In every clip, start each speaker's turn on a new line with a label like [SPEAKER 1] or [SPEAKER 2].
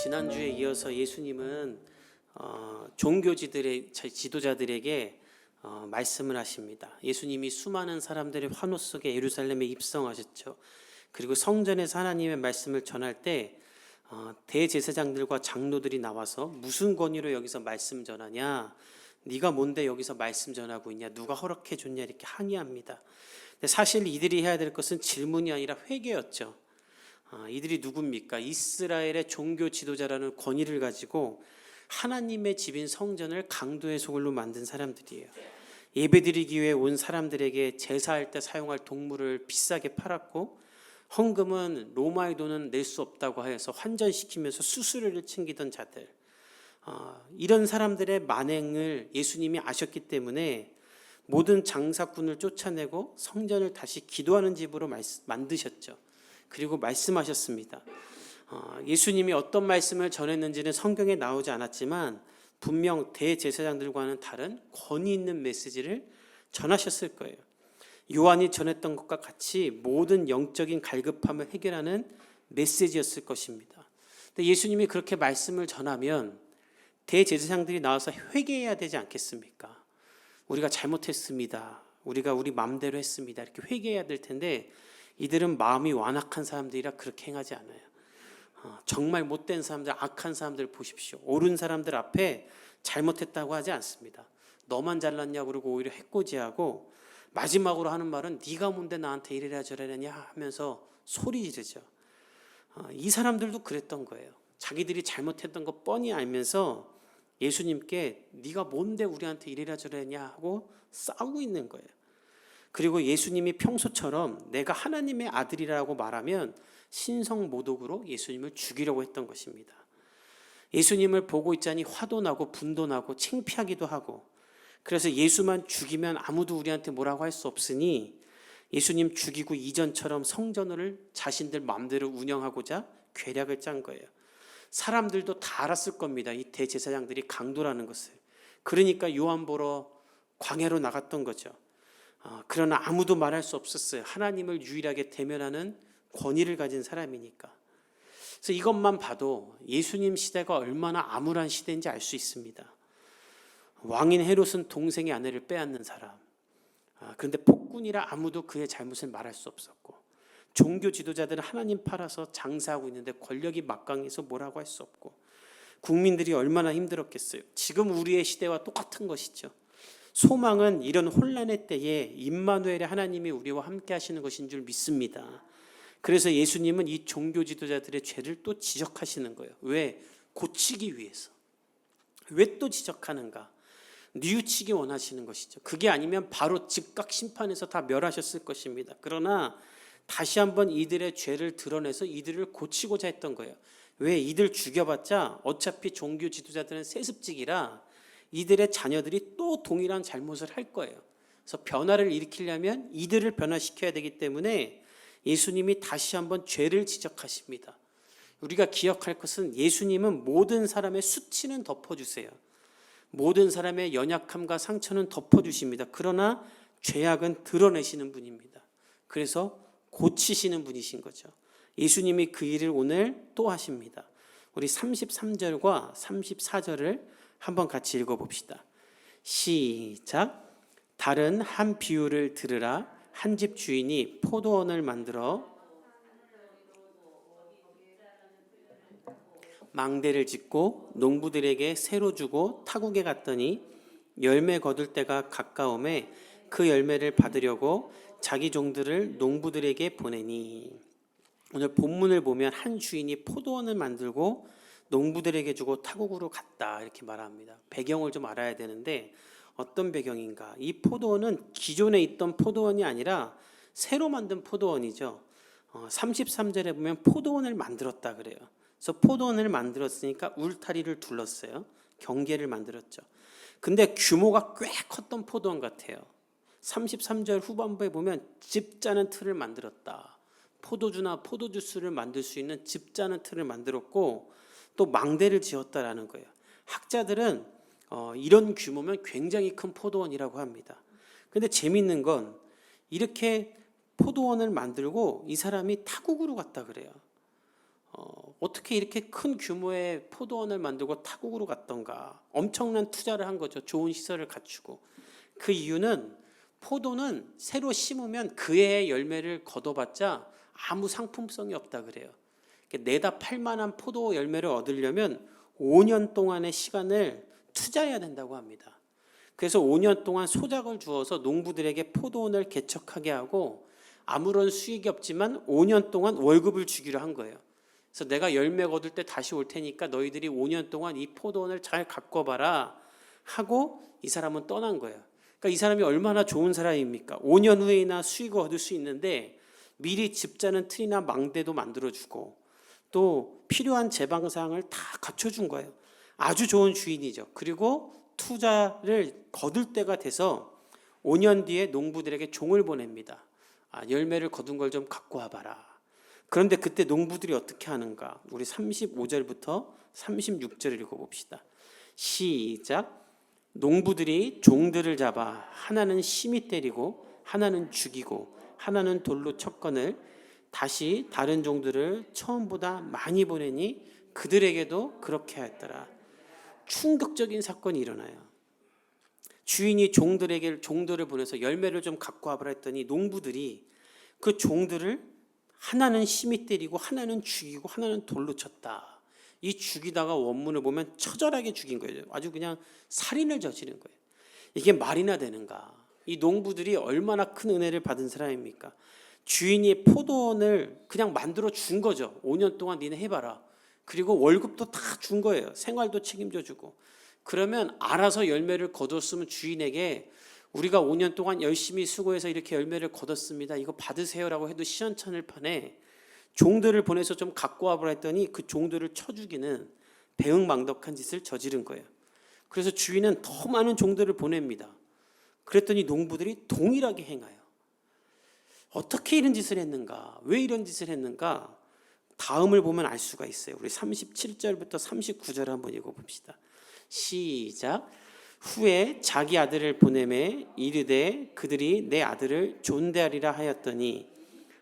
[SPEAKER 1] 지난주에 이어서 예수님은 종교지들의 지도자들에게 말씀을 하십니다. 예수님이 수많은 사람들의 환호 속에 예루살렘에 입성하셨죠. 그리고 성전에서 하나님의 말씀을 전할 때 대제사장들과 장로들이 나와서 무슨 권위로 여기서 말씀 전하냐, 네가 뭔데 여기서 말씀 전하고 있냐, 누가 허락해 줬냐, 이렇게 항의합니다. 근데 사실 이들이 해야 될 것은 질문이 아니라 회개였죠. 이들이 누굽니까? 이스라엘의 종교 지도자라는 권위를 가지고 하나님의 집인 성전을 강도의 소굴로 만든 사람들이에요. 예배드리기 위해 온 사람들에게 제사할 때 사용할 동물을 비싸게 팔았고, 헌금은 로마의 돈은 낼 수 없다고 하여서 환전시키면서 수수료를 챙기던 자들, 이런 사람들의 만행을 예수님이 아셨기 때문에 모든 장사꾼을 쫓아내고 성전을 다시 기도하는 집으로 만드셨죠. 그리고 말씀하셨습니다. 예수님이 어떤 말씀을 전했는지는 성경에 나오지 않았지만 분명 대제사장들과는 다른 권위 있는 메시지를 전하셨을 거예요. 요한이 전했던 것과 같이 모든 영적인 갈급함을 해결하는 메시지였을 것입니다. 근데 예수님이 그렇게 말씀을 전하면 대제사장들이 나와서 회개해야 되지 않겠습니까? 우리가 잘못했습니다. 우리가 우리 마음대로 했습니다. 이렇게 회개해야 될 텐데 이들은 마음이 완악한 사람들이라 그렇게 행하지 않아요. 정말 못된 사람들, 악한 사람들 보십시오. 옳은 사람들 앞에 잘못했다고 하지 않습니다. 너만 잘났냐고 그러고 오히려 해코지하고 마지막으로 하는 말은 네가 뭔데 나한테 이래라 저래라냐 하면서 소리 지르죠. 이 사람들도 그랬던 거예요. 자기들이 잘못했던 거 뻔히 알면서 예수님께 네가 뭔데 우리한테 이래라 저래냐 하고 싸우고 있는 거예요. 그리고 예수님이 평소처럼 내가 하나님의 아들이라고 말하면 신성모독으로 예수님을 죽이려고 했던 것입니다. 예수님을 보고 있자니 화도 나고 분도 나고 창피하기도 하고, 그래서 예수만 죽이면 아무도 우리한테 뭐라고 할 수 없으니 예수님 죽이고 이전처럼 성전을 자신들 마음대로 운영하고자 계략을 짠 거예요. 사람들도 다 알았을 겁니다. 이 대제사장들이 강도라는 것을. 그러니까 요한 보러 광야로 나갔던 거죠. 그러나 아무도 말할 수 없었어요. 하나님을 유일하게 대면하는 권위를 가진 사람이니까. 그래서 이것만 봐도 예수님 시대가 얼마나 암울한 시대인지 알 수 있습니다. 왕인 헤롯은 동생의 아내를 빼앗는 사람. 그런데 폭군이라 아무도 그의 잘못을 말할 수 없었고, 종교 지도자들은 하나님 팔아서 장사하고 있는데 권력이 막강해서 뭐라고 할 수 없고, 국민들이 얼마나 힘들었겠어요. 지금 우리의 시대와 똑같은 것이죠. 소망은 이런 혼란의 때에 임마누엘의 하나님이 우리와 함께 하시는 것인 줄 믿습니다. 그래서 예수님은 이 종교 지도자들의 죄를 또 지적하시는 거예요. 왜? 고치기 위해서. 왜 또 지적하는가? 뉘우치기 원하시는 것이죠. 그게 아니면 바로 즉각 심판해서 다 멸하셨을 것입니다. 그러나 다시 한번 이들의 죄를 드러내서 이들을 고치고자 했던 거예요. 왜? 이들 죽여봤자 어차피 종교 지도자들은 세습직이라 이들의 자녀들이 또 동일한 잘못을 할 거예요. 그래서 변화를 일으키려면 이들을 변화시켜야 되기 때문에 예수님이 다시 한번 죄를 지적하십니다. 우리가 기억할 것은 예수님은 모든 사람의 수치는 덮어주세요. 모든 사람의 연약함과 상처는 덮어주십니다. 그러나 죄악은 드러내시는 분입니다. 그래서 고치시는 분이신 거죠. 예수님이 그 일을 오늘 또 하십니다. 우리 33절과 34절을 한번 같이 읽어봅시다. 시작. 다른 한 비유를 들으라. 한 집 주인이 포도원을 만들어 망대를 짓고 농부들에게 새로 주고 타국에 갔더니 열매 거둘 때가 가까움에 그 열매를 받으려고 자기 종들을 농부들에게 보내니. 오늘 본문을 보면 한 주인이 포도원을 만들고 농부들에게 주고 타국으로 갔다 이렇게 말합니다. 배경을 좀 알아야 되는데 어떤 배경인가? 이 포도원은 기존에 있던 포도원이 아니라 새로 만든 포도원이죠. 33절에 보면 포도원을 만들었다 그래요. 그래서 포도원을 만들었으니까 울타리를 둘렀어요. 경계를 만들었죠. 근데 규모가 꽤 컸던 포도원 같아요. 33절 후반부에 보면 집 짜는 틀을 만들었다. 포도주나 포도주스를 만들 수 있는 집 짜는 틀을 만들었고 또 망대를 지었다라는 거예요. 학자들은 이런 규모면 굉장히 큰 포도원이라고 합니다. 근데 재밌는 건 이렇게 포도원을 만들고 이 사람이 타국으로 갔다 그래요. 어떻게 이렇게 큰 규모의 포도원을 만들고 타국으로 갔던가. 엄청난 투자를 한 거죠. 좋은 시설을 갖추고. 그 이유는 포도는 새로 심으면 그해의 열매를 거둬봤자 아무 상품성이 없다 그래요. 내다 팔 만한 포도 열매를 얻으려면 5년 동안의 시간을 투자해야 된다고 합니다. 그래서 5년 동안 소작을 주어서 농부들에게 포도원을 개척하게 하고 아무런 수익이 없지만 5년 동안 월급을 주기로 한 거예요. 그래서 내가 열매 거둘 때 다시 올 테니까 너희들이 5년 동안 이 포도원을 잘 가꿔봐라 하고 이 사람은 떠난 거예요. 그러니까 이 사람이 얼마나 좋은 사람입니까? 5년 후에나 수익을 얻을 수 있는데 미리 집 자는 틀이나 망대도 만들어주고 또 필요한 제방사항을 다 갖춰준 거예요. 아주 좋은 주인이죠. 그리고 투자를 거둘 때가 돼서 5년 뒤에 농부들에게 종을 보냅니다. 열매를 거둔 걸 좀 갖고 와봐라. 그런데 그때 농부들이 어떻게 하는가? 우리 35절부터 36절을 읽어봅시다. 시작. 농부들이 종들을 잡아 하나는 심히 때리고 하나는 죽이고 하나는 돌로 쳤거늘 다시 다른 종들을 처음보다 많이 보내니 그들에게도 그렇게 하였더라. 충격적인 사건이 일어나요. 주인이 종들을 보내서 열매를 좀 갖고 와보라 했더니 농부들이 그 종들을 하나는 심히 때리고 하나는 죽이고 하나는 돌로 쳤다. 이 죽이다가 원문을 보면 처절하게 죽인 거예요. 아주 그냥 살인을 저지른 거예요. 이게 말이나 되는가? 이 농부들이 얼마나 큰 은혜를 받은 사람입니까? 주인이 포도원을 그냥 만들어 준 거죠. 5년 동안 니네 해봐라. 그리고 월급도 다 준 거예요. 생활도 책임져 주고. 그러면 알아서 열매를 거뒀으면 주인에게 우리가 5년 동안 열심히 수고해서 이렇게 열매를 거뒀습니다. 이거 받으세요라고 해도 시원찮을 판에 종들을 보내서 좀 갖고 와보라 했더니 그 종들을 쳐 죽이는 배은망덕한 짓을 저지른 거예요. 그래서 주인은 더 많은 종들을 보냅니다. 그랬더니 농부들이 동일하게 행하여. 어떻게 이런 짓을 했는가? 왜 이런 짓을 했는가? 다음을 보면 알 수가 있어요. 우리 37절부터 39절 한번 읽어봅시다. 시작. 후에 자기 아들을 보내매 이르되 그들이 내 아들을 존대하리라 하였더니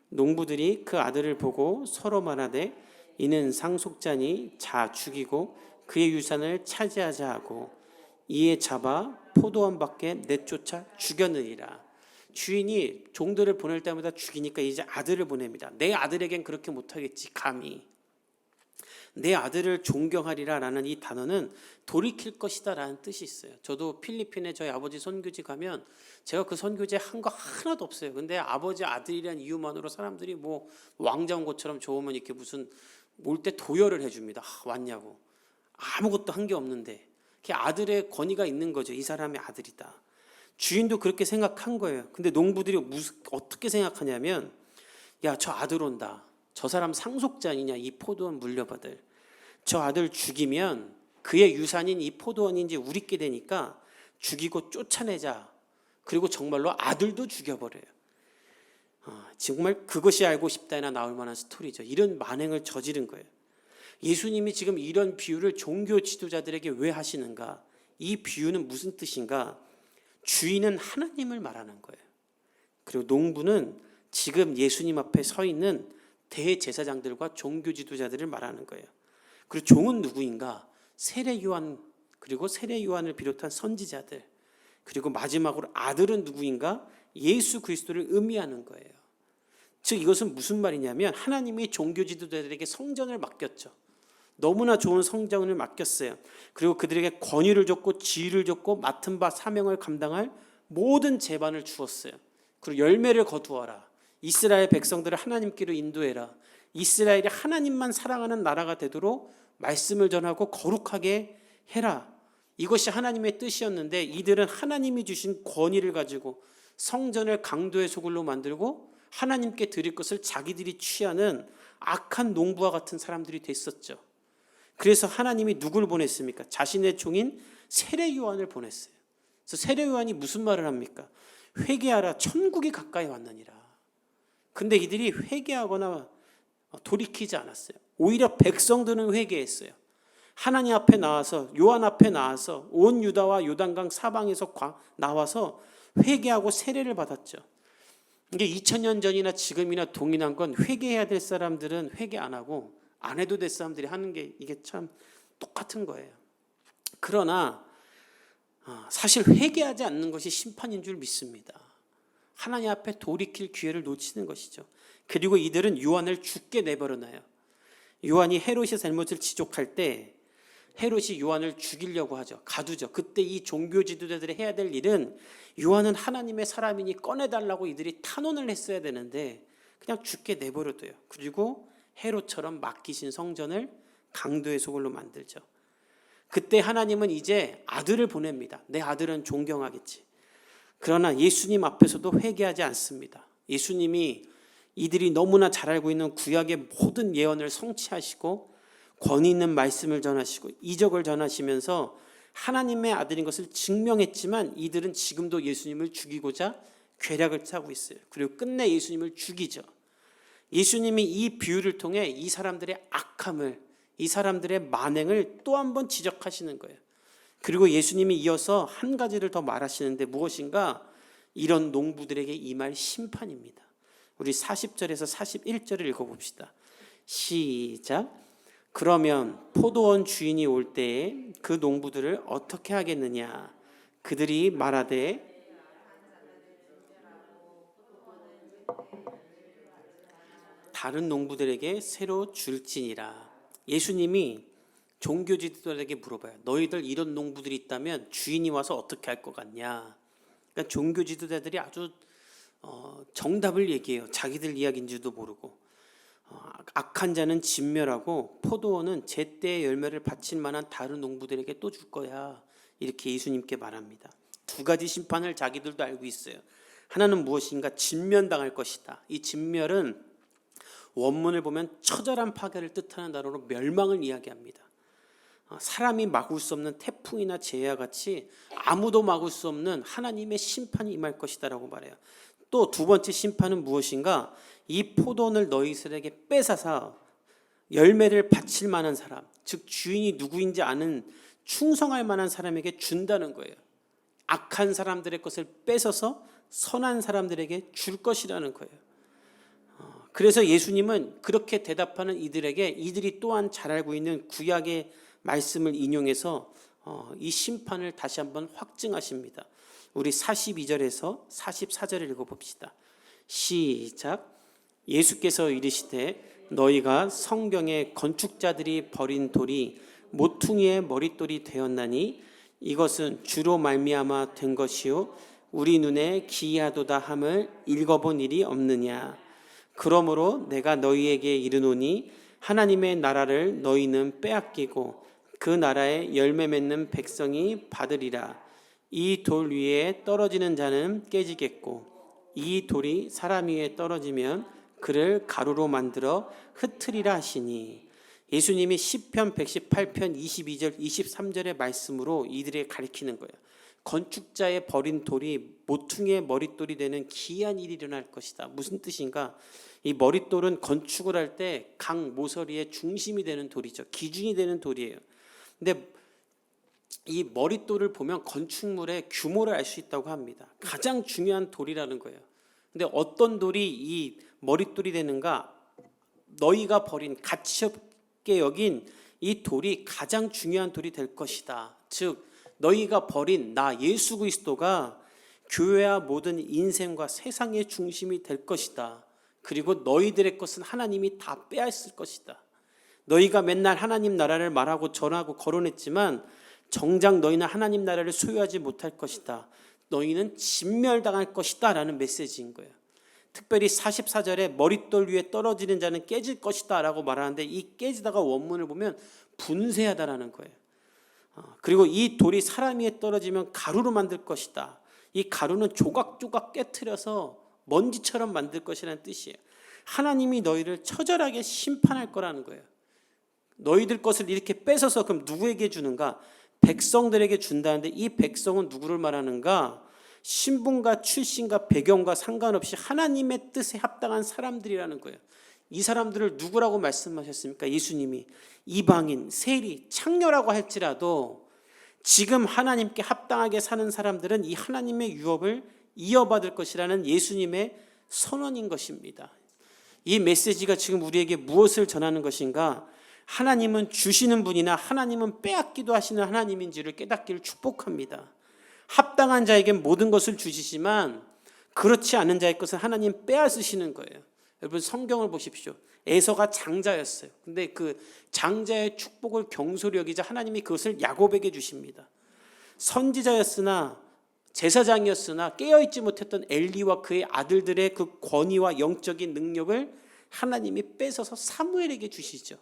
[SPEAKER 1] 농부들이 그 아들을 보고 서로 말하되 이는 상속자니 자 죽이고 그의 유산을 차지하자 하고 이에 잡아 포도원 밖에 내쫓아 죽였느니라. 주인이 종들을 보낼 때마다 죽이니까 이제 아들을 보냅니다. 내 아들에겐 그렇게 못하겠지 감히. 내 아들을 존경하리라 라는 이 단어는 돌이킬 것이다 라는 뜻이 있어요. 저도 필리핀에 저희 아버지 선교지 가면 제가 그 선교지에 한 거 하나도 없어요. 근데 아버지 아들이란 이유만으로 사람들이 뭐 왕자 온 것처럼 좋으면 이렇게 무슨 올 때 도열을 해줍니다. 왔냐고. 아무것도 한 게 없는데 아들의 권위가 있는 거죠. 이 사람의 아들이다. 주인도 그렇게 생각한 거예요. 근데 농부들이 어떻게 생각하냐면 야, 저 아들 온다. 저 사람 상속자 아니냐, 이 포도원 물려받을. 저 아들 죽이면 그의 유산인 이 포도원인지 우리께 되니까 죽이고 쫓아내자. 그리고 정말로 아들도 죽여버려요. 정말 그것이 알고 싶다나 나올 만한 스토리죠. 이런 만행을 저지른 거예요. 예수님이 지금 이런 비유를 종교 지도자들에게 왜 하시는가? 이 비유는 무슨 뜻인가? 주인은 하나님을 말하는 거예요. 그리고 농부는 지금 예수님 앞에 서 있는 대제사장들과 종교 지도자들을 말하는 거예요. 그리고 종은 누구인가? 세례 요한, 그리고 세례 요한을 비롯한 선지자들, 그리고 마지막으로 아들은 누구인가? 예수 그리스도를 의미하는 거예요. 즉 이것은 무슨 말이냐면 하나님이 종교 지도자들에게 성전을 맡겼죠. 너무나 좋은 성전을 맡겼어요. 그리고 그들에게 권위를 줬고 지위를 줬고 맡은 바 사명을 감당할 모든 제반을 주었어요. 그리고 열매를 거두어라. 이스라엘 백성들을 하나님께로 인도해라. 이스라엘이 하나님만 사랑하는 나라가 되도록 말씀을 전하고 거룩하게 해라. 이것이 하나님의 뜻이었는데 이들은 하나님이 주신 권위를 가지고 성전을 강도의 소굴로 만들고 하나님께 드릴 것을 자기들이 취하는 악한 농부와 같은 사람들이 됐었죠. 그래서 하나님이 누굴 보냈습니까? 자신의 종인 세례 요한을 보냈어요. 그래서 세례 요한이 무슨 말을 합니까? 회개하라, 천국이 가까이 왔느니라. 근데 이들이 회개하거나 돌이키지 않았어요. 오히려 백성들은 회개했어요. 하나님 앞에 나와서, 요한 앞에 나와서 온 유다와 요단강 사방에서 나와서 회개하고 세례를 받았죠. 이게 2000년 전이나 지금이나 동일한 건 회개해야 될 사람들은 회개 안 하고 안 해도 될 사람들이 하는 게 이게 참 똑같은 거예요. 그러나 사실 회개하지 않는 것이 심판인 줄 믿습니다. 하나님 앞에 돌이킬 기회를 놓치는 것이죠. 그리고 이들은 요한을 죽게 내버려놔요. 요한이 헤롯의 잘못을 지적할 때 헤롯이 요한을 죽이려고 하죠. 가두죠. 그때 이 종교 지도자들이 해야 될 일은 요한은 하나님의 사람이니 꺼내달라고 이들이 탄원을 했어야 되는데 그냥 죽게 내버려둬요. 그리고 헤롯처럼 맡기신 성전을 강도의 소굴로 만들죠. 그때 하나님은 이제 아들을 보냅니다. 내 아들은 존경하겠지. 그러나 예수님 앞에서도 회개하지 않습니다. 예수님이 이들이 너무나 잘 알고 있는 구약의 모든 예언을 성취하시고 권위 있는 말씀을 전하시고 이적을 전하시면서 하나님의 아들인 것을 증명했지만 이들은 지금도 예수님을 죽이고자 괴략을 짜고 있어요. 그리고 끝내 예수님을 죽이죠. 예수님이 이 비유를 통해 이 사람들의 악함을, 이 사람들의 만행을 또 한 번 지적하시는 거예요. 그리고 예수님이 이어서 한 가지를 더 말하시는데 무엇인가? 이런 농부들에게 임할 심판입니다. 우리 40절에서 41절을 읽어봅시다. 시작. 그러면 포도원 주인이 올 때에 그 농부들을 어떻게 하겠느냐? 그들이 말하되 다른 농부들에게 새로 줄지니라. 예수님이 종교 지도자들에게 물어봐요. 너희들 이런 농부들이 있다면 주인이 와서 어떻게 할 것 같냐? 그러니까 종교 지도자들이 아주 정답을 얘기해요. 자기들 이야기인지도 모르고. 악한 자는 진멸하고 포도원은 제때의 열매를 바칠 만한 다른 농부들에게 또 줄 거야. 이렇게 예수님께 말합니다. 두 가지 심판을 자기들도 알고 있어요. 하나는 무엇인가? 진멸당할 것이다. 이 진멸은 원문을 보면 처절한 파괴를 뜻하는 단어로 멸망을 이야기합니다. 사람이 막을 수 없는 태풍이나 재해와 같이 아무도 막을 수 없는 하나님의 심판이 임할 것이다라고 말해요. 또 두 번째 심판은 무엇인가? 이 포도원을 너희들에게 뺏어서 열매를 바칠 만한 사람, 즉 주인이 누구인지 아는 충성할 만한 사람에게 준다는 거예요. 악한 사람들의 것을 뺏어서 선한 사람들에게 줄 것이라는 거예요. 그래서 예수님은 그렇게 대답하는 이들에게 이들이 또한 잘 알고 있는 구약의 말씀을 인용해서 이 심판을 다시 한번 확증하십니다. 우리 42절에서 44절을 읽어봅시다. 시작. 예수께서 이르시되 너희가 성경에 건축자들이 버린 돌이 모퉁이의 머릿돌이 되었나니 이것은 주로 말미암아 된 것이요 우리 눈에 기이하도다 함을 읽어본 일이 없느냐. 그러므로 내가 너희에게 이르노니 하나님의 나라를 너희는 빼앗기고 그 나라에 열매 맺는 백성이 받으리라. 이 돌 위에 떨어지는 자는 깨지겠고 이 돌이 사람 위에 떨어지면 그를 가루로 만들어 흩으리라 하시니. 예수님이 시편 118편 22절 23절의 말씀으로 이들에게 가리키는 거예요. 건축자의 버린 돌이 모퉁이의 머릿돌이 되는 기이한 일이 일어날 것이다. 무슨 뜻인가? 이 머릿돌은 건축을 할 때 강 모서리의 중심이 되는 돌이죠. 기준이 되는 돌이에요. 근데 이 머릿돌을 보면 건축물의 규모를 알 수 있다고 합니다. 가장 중요한 돌이라는 거예요. 근데 어떤 돌이 이 머릿돌이 되는가? 너희가 버린 가치 없게 여긴 이 돌이 가장 중요한 돌이 될 것이다. 즉 너희가 버린 나 예수 그리스도가 교회와 모든 인생과 세상의 중심이 될 것이다. 그리고 너희들의 것은 하나님이 다 빼앗을 것이다. 너희가 맨날 하나님 나라를 말하고 전하고 거론했지만 정작 너희는 하나님 나라를 소유하지 못할 것이다. 너희는 진멸당할 것이다 라는 메시지인 거예요. 특별히 44절에 머릿돌 위에 떨어지는 자는 깨질 것이다 라고 말하는데 이 깨지다가 원문을 보면 분쇄하다라는 거예요. 그리고 이 돌이 사람 위에 떨어지면 가루로 만들 것이다. 이 가루는 조각조각 깨트려서 먼지처럼 만들 것이라는 뜻이에요. 하나님이 너희를 처절하게 심판할 거라는 거예요. 너희들 것을 이렇게 뺏어서 그럼 누구에게 주는가? 백성들에게 준다는데 이 백성은 누구를 말하는가? 신분과 출신과 배경과 상관없이 하나님의 뜻에 합당한 사람들이라는 거예요. 이 사람들을 누구라고 말씀하셨습니까? 예수님이 이방인, 세리, 창녀라고 할지라도 지금 하나님께 합당하게 사는 사람들은 이 하나님의 유업을 이어받을 것이라는 예수님의 선언인 것입니다. 이 메시지가 지금 우리에게 무엇을 전하는 것인가? 하나님은 주시는 분이나 하나님은 빼앗기도 하시는 하나님인지를 깨닫기를 축복합니다. 합당한 자에게 모든 것을 주시지만 그렇지 않은 자의 것은 하나님 빼앗으시는 거예요. 여러분 성경을 보십시오. 에서가 장자였어요. 근데 그 장자의 축복을 경솔히 여기자 하나님이 그것을 야곱에게 주십니다. 선지자였으나 제사장이었으나 깨어있지 못했던 엘리와 그의 아들들의 그 권위와 영적인 능력을 하나님이 뺏어서 사무엘에게 주시죠.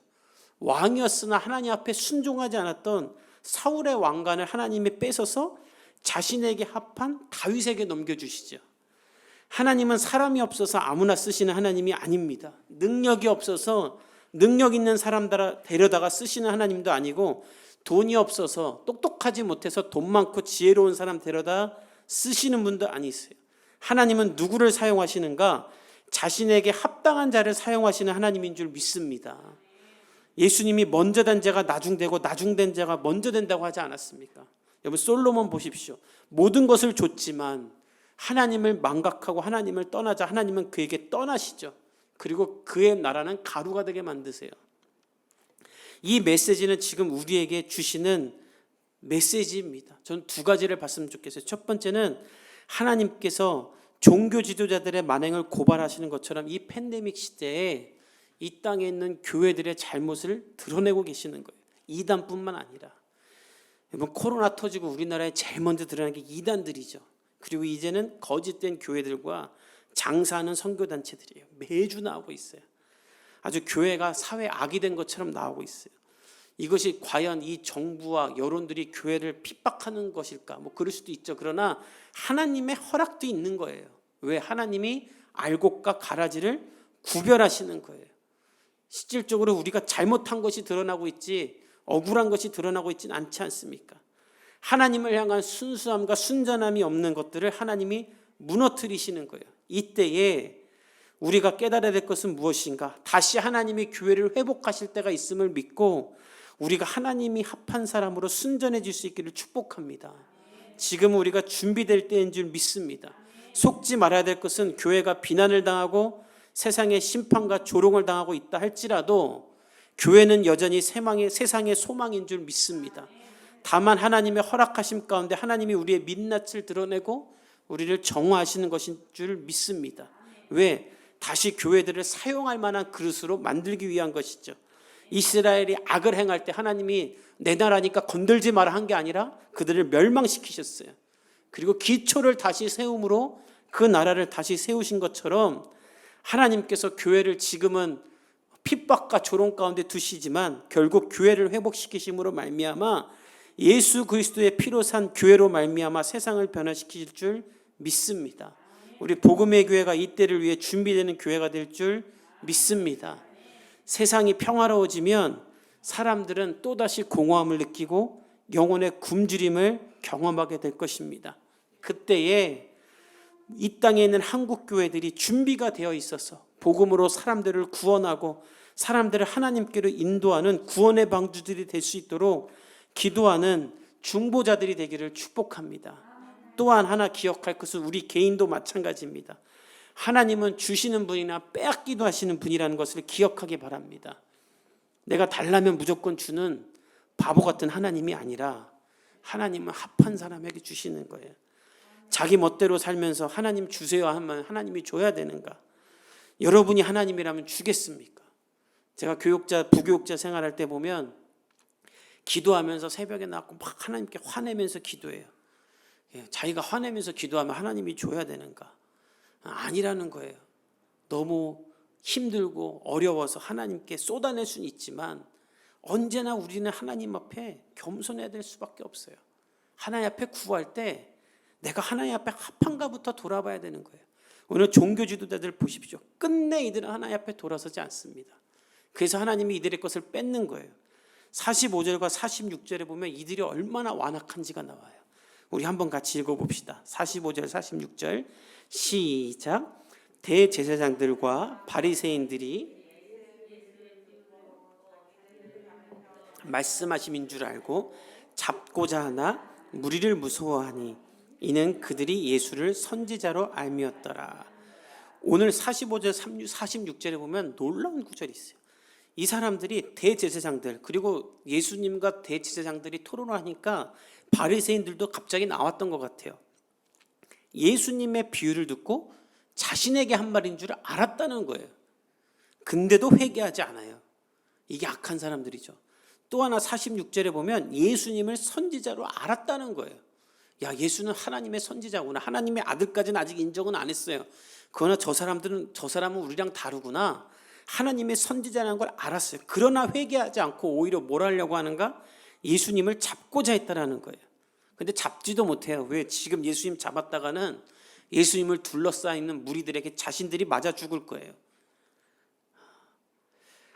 [SPEAKER 1] 왕이었으나 하나님 앞에 순종하지 않았던 사울의 왕관을 하나님이 뺏어서 자신에게 합한 다윗에게 넘겨주시죠. 하나님은 사람이 없어서 아무나 쓰시는 하나님이 아닙니다. 능력이 없어서 능력 있는 사람 데려다가 쓰시는 하나님도 아니고, 돈이 없어서 똑똑하지 못해서 돈 많고 지혜로운 사람 데려다 쓰시는 분도 아니세요. 하나님은 누구를 사용하시는가? 자신에게 합당한 자를 사용하시는 하나님인 줄 믿습니다. 예수님이 먼저 된 자가 나중되고 나중된 자가 먼저 된다고 하지 않았습니까? 여러분 솔로몬 보십시오. 모든 것을 줬지만 하나님을 망각하고 하나님을 떠나자 하나님은 그에게 떠나시죠. 그리고 그의 나라는 가루가 되게 만드세요. 이 메시지는 지금 우리에게 주시는 메시지입니다. 저는 두 가지를 봤으면 좋겠어요. 첫 번째는 하나님께서 종교 지도자들의 만행을 고발하시는 것처럼 이 팬데믹 시대에 이 땅에 있는 교회들의 잘못을 드러내고 계시는 거예요. 이단뿐만 아니라. 여러분 코로나 터지고 우리나라에 제일 먼저 드러난 게 이단들이죠. 그리고 이제는 거짓된 교회들과 장사하는 선교단체들이에요. 매주 나오고 있어요. 아주 교회가 사회 악이 된 것처럼 나오고 있어요. 이것이 과연 이 정부와 여론들이 교회를 핍박하는 것일까? 뭐 그럴 수도 있죠. 그러나 하나님의 허락도 있는 거예요. 왜? 하나님이 알곡과 가라지를 구별하시는 거예요. 실질적으로 우리가 잘못한 것이 드러나고 있지 억울한 것이 드러나고 있지는 않지 않습니까? 하나님을 향한 순수함과 순전함이 없는 것들을 하나님이 무너뜨리시는 거예요. 이때에 우리가 깨달아야 될 것은 무엇인가? 다시 하나님이 교회를 회복하실 때가 있음을 믿고 우리가 하나님이 합한 사람으로 순전해질 수 있기를 축복합니다. 지금 우리가 준비될 때인 줄 믿습니다. 속지 말아야 될 것은 교회가 비난을 당하고 세상의 심판과 조롱을 당하고 있다 할지라도 교회는 여전히 세상의 소망인 줄 믿습니다. 다만 하나님의 허락하심 가운데 하나님이 우리의 민낯을 드러내고 우리를 정화하시는 것인 줄 믿습니다. 왜? 다시 교회들을 사용할 만한 그릇으로 만들기 위한 것이죠. 이스라엘이 악을 행할 때 하나님이 내 나라니까 건들지 마라 한 게 아니라 그들을 멸망시키셨어요. 그리고 기초를 다시 세움으로 그 나라를 다시 세우신 것처럼 하나님께서 교회를 지금은 핍박과 조롱 가운데 두시지만 결국 교회를 회복시키심으로 말미암아 예수 그리스도의 피로 산 교회로 말미암아 세상을 변화시킬 줄 믿습니다. 우리 복음의 교회가 이때를 위해 준비되는 교회가 될 줄 믿습니다. 세상이 평화로워지면 사람들은 또다시 공허함을 느끼고 영혼의 굶주림을 경험하게 될 것입니다. 그때에 이 땅에 있는 한국 교회들이 준비가 되어 있어서 복음으로 사람들을 구원하고 사람들을 하나님께로 인도하는 구원의 방주들이 될 수 있도록 기도하는 중보자들이 되기를 축복합니다. 또한 하나 기억할 것은 우리 개인도 마찬가지입니다. 하나님은 주시는 분이나 빼앗기도 하시는 분이라는 것을 기억하기 바랍니다. 내가 달라면 무조건 주는 바보 같은 하나님이 아니라 하나님은 합한 사람에게 주시는 거예요. 자기 멋대로 살면서 하나님 주세요 하면 하나님이 줘야 되는가? 여러분이 하나님이라면 주겠습니까? 제가 부교육자 생활할 때 보면 기도하면서 새벽에 나왔고 막 하나님께 화내면서 기도해요. 자기가 화내면서 기도하면 하나님이 줘야 되는가? 아니라는 거예요. 너무 힘들고 어려워서 하나님께 쏟아낼 수는 있지만 언제나 우리는 하나님 앞에 겸손해야 될 수밖에 없어요. 하나님 앞에 구할 때 내가 하나님 앞에 합한가부터 돌아봐야 되는 거예요. 오늘 종교 지도자들 보십시오. 끝내 이들은 하나님 앞에 돌아서지 않습니다. 그래서 하나님이 이들의 것을 뺏는 거예요. 45절과 46절에 보면 이들이 얼마나 완악한지가 나와요. 우리 한번 같이 읽어봅시다. 45절 46절 시작. 대제사장들과 바리새인들이 말씀하심인 줄 알고 잡고자 하나 무리를 무서워하니 이는 그들이 예수를 선지자로 알미었더라. 오늘 45절 46절에 보면 놀라운 구절이 있어요. 이 사람들이 대제사장들 그리고 예수님과 대제사장들이 토론을 하니까 바리새인들도 갑자기 나왔던 것 같아요. 예수님의 비유를 듣고 자신에게 한 말인 줄 알았다는 거예요. 근데도 회개하지 않아요. 이게 악한 사람들이죠. 또 하나 46절에 보면 예수님을 선지자로 알았다는 거예요. 야, 예수는 하나님의 선지자구나. 하나님의 아들까지는 아직 인정은 안 했어요. 그러나 저 사람은 우리랑 다르구나. 하나님의 선지자라는 걸 알았어요. 그러나 회개하지 않고 오히려 뭘 하려고 하는가? 예수님을 잡고자 했다라는 거예요. 근데 잡지도 못해요. 왜? 지금 예수님 잡았다가는 예수님을 둘러싸여 있는 무리들에게 자신들이 맞아 죽을 거예요.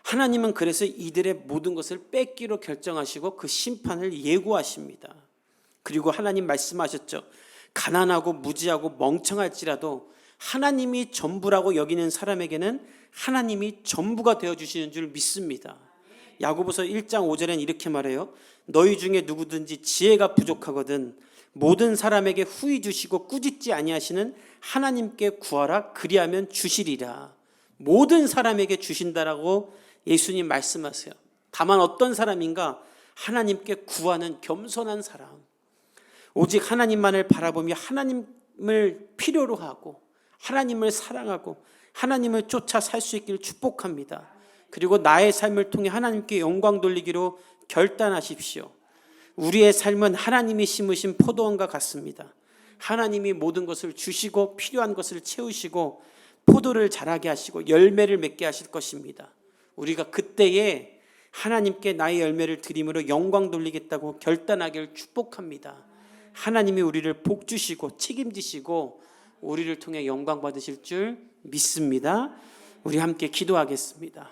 [SPEAKER 1] 하나님은 그래서 이들의 모든 것을 뺏기로 결정하시고 그 심판을 예고하십니다. 그리고 하나님 말씀하셨죠. 가난하고 무지하고 멍청할지라도 하나님이 전부라고 여기는 사람에게는 하나님이 전부가 되어주시는 줄 믿습니다. 야고보서 1장 5절엔 이렇게 말해요. 너희 중에 누구든지 지혜가 부족하거든 모든 사람에게 후히 주시고 꾸짖지 아니하시는 하나님께 구하라 그리하면 주시리라. 모든 사람에게 주신다라고 예수님 말씀하세요. 다만 어떤 사람인가? 하나님께 구하는 겸손한 사람. 오직 하나님만을 바라보며 하나님을 필요로 하고 하나님을 사랑하고 하나님을 쫓아 살 수 있기를 축복합니다. 그리고 나의 삶을 통해 하나님께 영광 돌리기로 결단하십시오. 우리의 삶은 하나님이 심으신 포도원과 같습니다. 하나님이 모든 것을 주시고 필요한 것을 채우시고 포도를 자라게 하시고 열매를 맺게 하실 것입니다. 우리가 그때에 하나님께 나의 열매를 드림으로 영광 돌리겠다고 결단하기를 축복합니다. 하나님이 우리를 복주시고 책임지시고 우리를 통해 영광 받으실 줄 믿습니다. 우리 함께 기도하겠습니다.